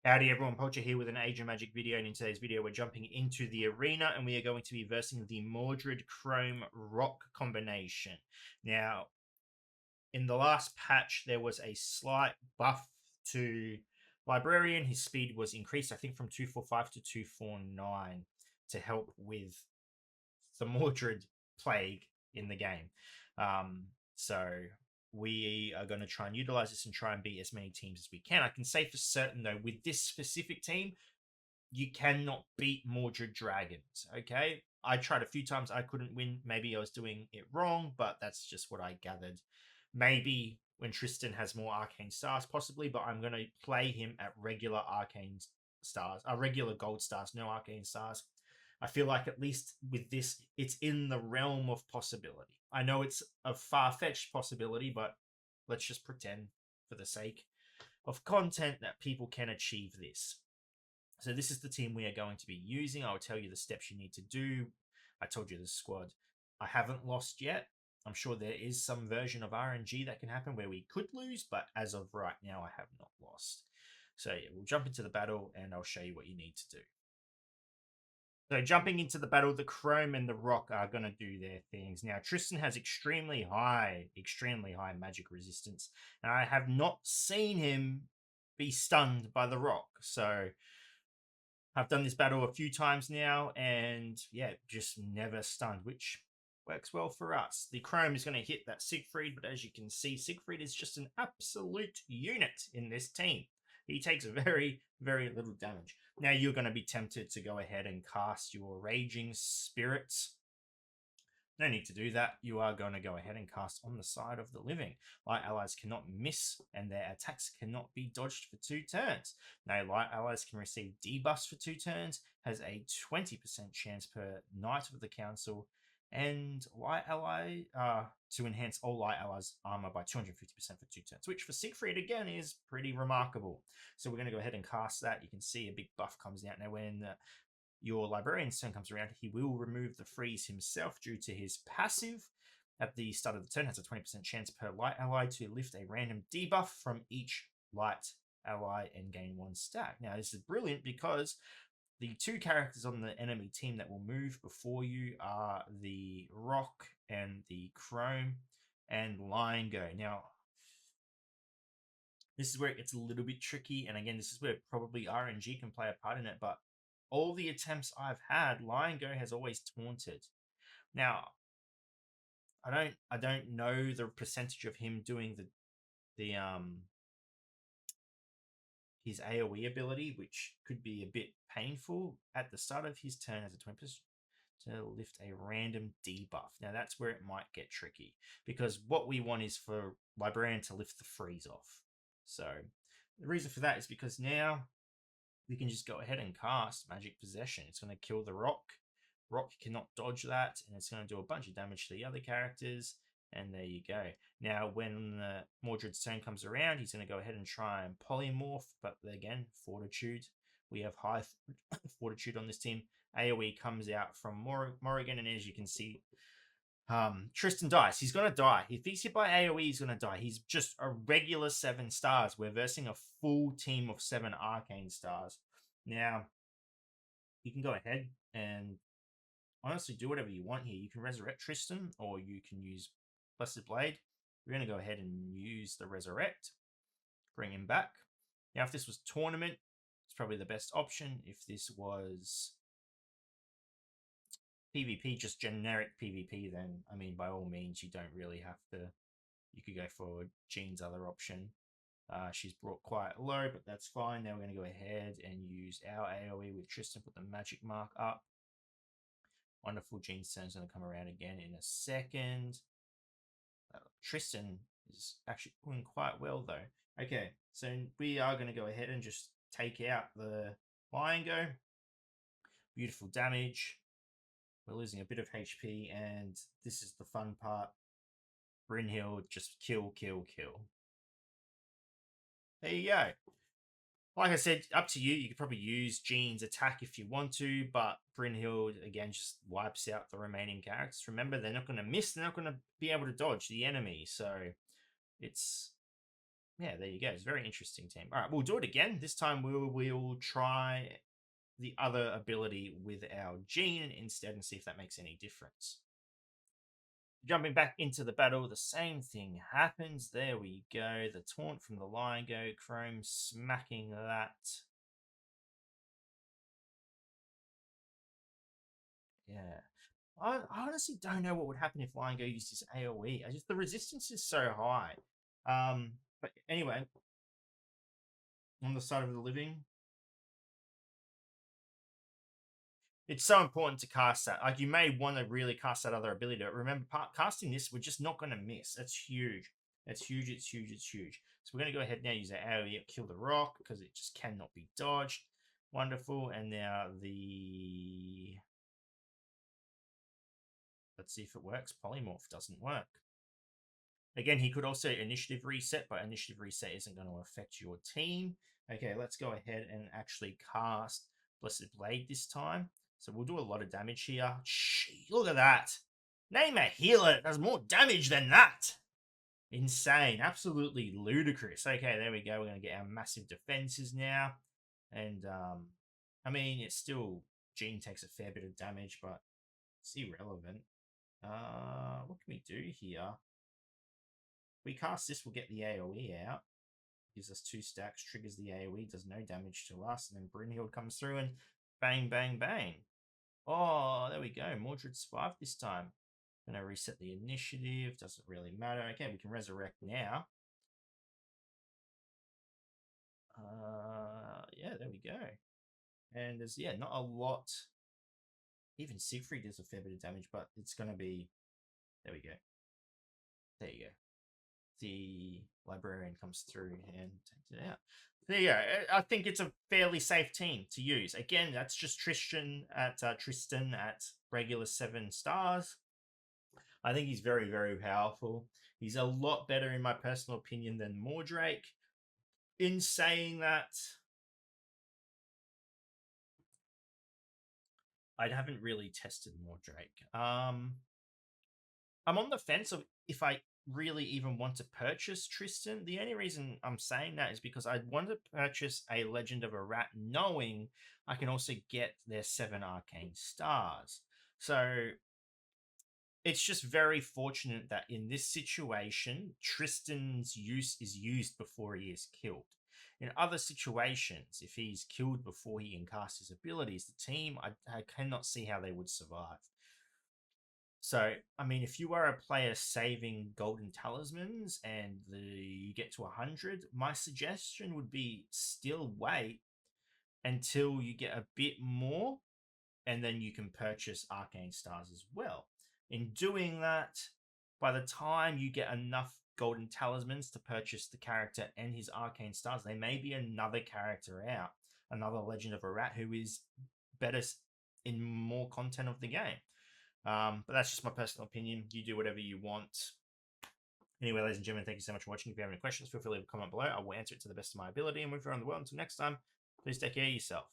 Howdy everyone, Poacher here with an Age of Magic video, and in today's video we're jumping into the arena and we are going to be versing the Mordred Kromme Rock combination. Now, in the last patch there was a slight buff to Librarian. His speed was increased, I think, from 245 to 249 to help with the Mordred plague in the game. So we are going to try and utilize this and try and beat as many teams as we can. I can say for certain, though, with this specific team, you cannot beat Mordred Dragons, okay? I tried a few times, I couldn't win. Maybe I was doing it wrong, but that's just what I gathered. Maybe when Tristan has more arcane stars, possibly, but I'm going to play him at regular arcane stars, regular gold stars, no arcane stars. I feel like at least with this, it's in the realm of possibility. I know it's a far-fetched possibility, but let's just pretend for the sake of content that people can achieve this. So this is the team we are going to be using. I'll tell you the steps you need to do. I told you the squad. I haven't lost yet. I'm sure there is some version of RNG that can happen where we could lose, but as of right now, I have not lost. So yeah, we'll jump into the battle and I'll show you what you need to do. So jumping into the battle, the Kromme and the Rock are going to do their things. Now, Tristan has extremely high magic resistance. And I have not seen him be stunned by the Rock. So I've done this battle a few times now, and yeah, just never stunned, which works well for us. The Kromme is going to hit that Siegfried, but as you can see, Siegfried is just an absolute unit in this team. He takes very, very little damage. Now you're going to be tempted to go ahead and cast your Raging Spirits. No need to do that. You are going to go ahead and cast On the Side of the Living. Light allies cannot miss, and their attacks cannot be dodged for 2 turns. Now, light allies can receive debuffs for 2 turns, has a 20% chance per Knight of the Council, and light ally to enhance all light allies' armor by 250% for 2 turns, which for Siegfried again is pretty remarkable. So we're going to go ahead and cast that. You can see a big buff comes out now when your Librarian's turn comes around. He will remove the freeze himself due to his passive. At the start of the turn, has a 20% chance per light ally to lift a random debuff from each light ally and gain 1 stack. Now, this is brilliant because the 2 characters on the enemy team that will move before you are the Rock and the Kromme and Lion Go. Now, this is where it gets a little bit tricky, and again, this is where probably RNG can play a part in it, but all the attempts I've had, Lion Go has always taunted. Now, I don't know the percentage of him doing the his AoE ability, which could be a bit painful. At the start of his turn as a 20% to lift a random debuff. Now that's where it might get tricky, because what we want is for Librarian to lift the freeze off. So the reason for that is because now we can just go ahead and cast Magic Possession. It's going to kill the Rock. Rock cannot dodge that, and it's going to do a bunch of damage to the other characters. And there you go. Now, when Mordred's turn comes around, he's going to go ahead and try and polymorph. But again, Fortitude. We have high Fortitude on this team. AoE comes out from Morrigan, and as you can see, Tristan dies. He's going to die. If he's hit by AoE, he's going to die. He's just a regular 7 stars. We're versing a full team of 7 arcane stars. Now, you can go ahead and honestly do whatever you want here. You can resurrect Tristan, or you can use Blessed Blade. We're going to go ahead and use the resurrect. Bring him back. Now, if this was tournament, it's probably the best option. If this was PvP, just generic PvP, then, I mean, by all means, you don't really have to. You could go for Jean's other option. She's brought quite low, but that's fine. Now we're going to go ahead and use our AoE with Tristan, put the magic mark up. Wonderful. Jean's turn is going to come around again in a second. Tristan is actually doing quite well, though. Okay, so we are going to go ahead and just take out the Lion Go. Beautiful damage. We're losing a bit of HP, and this is the fun part. Brynhild, just kill, kill, kill. There you go. Like I said, up to you. You could probably use Jean's attack if you want to, but Brynhild, again, just wipes out the remaining characters. Remember, they're not going to miss. They're not going to be able to dodge the enemy. So it's Yeah, there you go. It's a very interesting team. All right, we'll do it again. This time we'll try the other ability with our Gene instead and see if that makes any difference. Jumping back into the battle, the same thing happens. There we go. The taunt from the Lion Go, Kromme smacking that. Yeah. I honestly don't know what would happen if Lion Go used his AoE. The resistance is so high. But anyway, on the side of the living, it's so important to cast that. Like, you may want to really cast that other ability. But remember, casting this, we're just not going to miss. That's huge. That's huge. It's huge. It's huge. So we're going to go ahead now, use our AoE, kill the rock because it just cannot be dodged. Wonderful. And now the... Let's see if it works. Polymorph doesn't work. Again, he could also initiative reset, but initiative reset isn't going to affect your team. Okay, let's go ahead and actually cast Blessed Blade this time. So we'll do a lot of damage here. Shh, look at that. Name a healer that does more damage than that. Insane. Absolutely ludicrous. Okay, there we go. We're going to get our massive defenses now. And, I mean, it's still... Gene takes a fair bit of damage, but it's irrelevant. What can we do here? We cast this, we'll get the AoE out. Gives us 2 stacks, triggers the AoE, does no damage to us, and then Brynhild comes through and bang, bang, bang. Oh, there we go. Mordred survived this time. Gonna reset the initiative, doesn't really matter. Okay, we can resurrect now. Yeah, there we go. And there's, yeah, not a lot. Even Siegfried does a fair bit of damage, but it's gonna be... There we go. There you go. The librarian comes through and takes it out. There you go. I think it's a fairly safe team to use. Again, that's just Tristan at regular 7 stars. I think he's very, very powerful. He's a lot better, in my personal opinion, than Mordred. In saying that, I haven't really tested Mordred. I'm on the fence of if I really even want to purchase Tristan. The only reason I'm saying that is because I want to purchase a Legend of a Rat, knowing I can also get their 7 arcane stars. So it's just very fortunate that in this situation, Tristan's use is used before he is killed. In other situations, if he's killed before he can cast his abilities, the team, I cannot see how they would survive. So, I mean, if you are a player saving golden talismans and you get to 100, my suggestion would be still wait until you get a bit more, and then you can purchase arcane stars as well. In doing that, by the time you get enough golden talismans to purchase the character and his arcane stars, there may be another character out, another Legend of a Rat who is better in more content of the game. But that's just my personal opinion. You do whatever you want. Anyway, ladies and gentlemen, thank you so much for watching. If you have any questions, feel free to leave a comment below. I will answer it to the best of my ability. And if you're on the world, until next time, please take care of yourself.